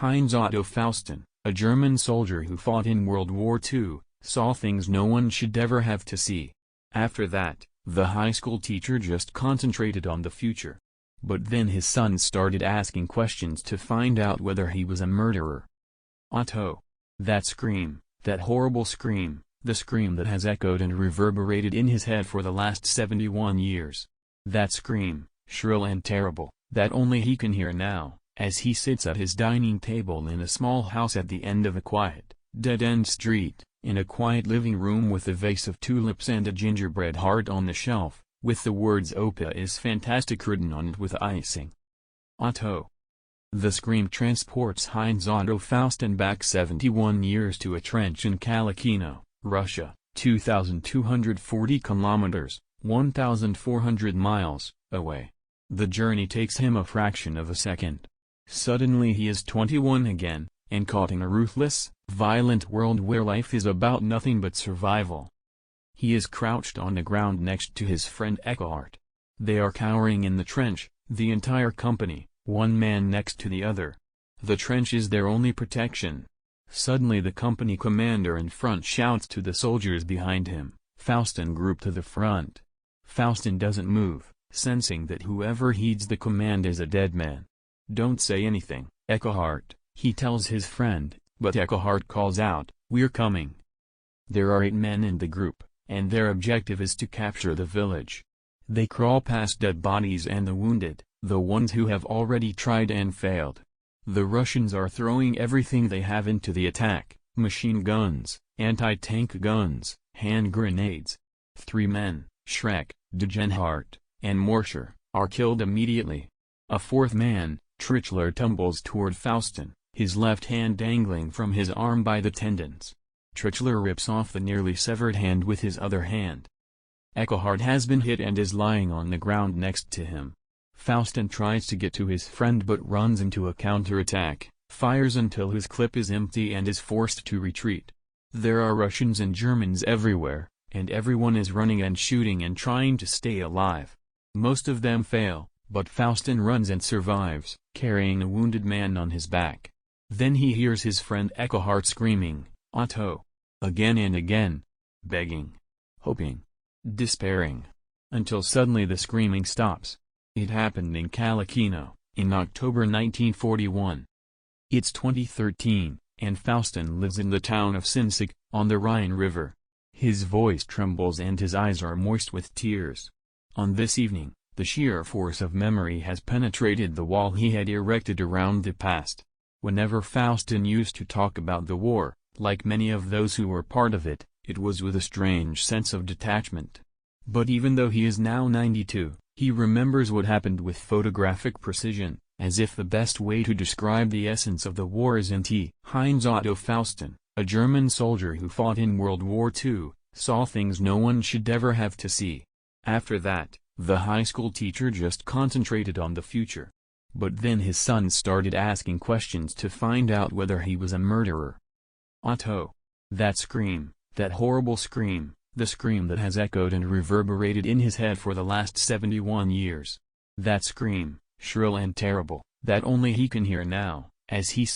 Heinz Otto Faustin, a German soldier who fought in World War II, saw things no one should ever have to see. After that, the high school teacher just concentrated on the future. But then his son started asking questions to find out whether he was a murderer. Otto. That scream, that horrible scream, the scream that has echoed and reverberated in his head for the last 71 years. That scream, shrill and terrible, that only he can hear now, as he sits at his dining table in a small house at the end of a quiet, dead-end street, in a quiet living room with a vase of tulips and a gingerbread heart on the shelf, with the words "Opa is fantastic" written on it with icing. Otto. The scream transports Heinz Otto Faustin back 71 years to a trench in Kalakino, Russia, 2,240 kilometers, 1,400 miles, away. The journey takes him a fraction of a second. Suddenly he is 21 again, and caught in a ruthless, violent world where life is about nothing but survival. He is crouched on the ground next to his friend Eckhart. They are cowering in the trench, the entire company, one man next to the other. The trench is their only protection. Suddenly the company commander in front shouts to the soldiers behind him, "Faustin, group to the front." Faustin doesn't move, sensing that whoever heeds the command is a dead man. "Don't say anything, Eckhart," he tells his friend, but Eckhart calls out, "We're coming." There are 8 men in the group, and their objective is to capture the village. They crawl past dead bodies and the wounded, the ones who have already tried and failed. The Russians are throwing everything they have into the attack: machine guns, anti-tank guns, hand grenades. 3 men, Schreck, Degenhardt, and Morscher, are killed immediately. A 4th man, Trichler, tumbles toward Faustin, his left hand dangling from his arm by the tendons. Trichler rips off the nearly severed hand with his other hand. Eckhart has been hit and is lying on the ground next to him. Faustin tries to get to his friend but runs into a counterattack, fires until his clip is empty and is forced to retreat. There are Russians and Germans everywhere, and everyone is running and shooting and trying to stay alive. Most of them fail, but Faustin runs and survives, carrying a wounded man on his back. Then he hears his friend Eckhart screaming, "Otto!" again and again, begging, hoping, despairing, until suddenly the screaming stops. It happened in Kalakino, in October 1941. It's 2013, and Faustin lives in the town of Sinzig, on the Rhine River. His voice trembles and his eyes are moist with tears. On this evening, the sheer force of memory has penetrated the wall he had erected around the past. Whenever Faustin used to talk about the war, like many of those who were part of it, it was with a strange sense of detachment. But even though he is now 92, he remembers what happened with photographic precision, as if the best way to describe the essence of the war is in T. Heinz Otto Faustin, a German soldier who fought in World War II, saw things no one should ever have to see. After that, the high school teacher just concentrated on the future. But then his son started asking questions to find out whether he was a murderer. Otto. That scream, that horrible scream, the scream that has echoed and reverberated in his head for the last 71 years. That scream, shrill and terrible, that only he can hear now, as he sits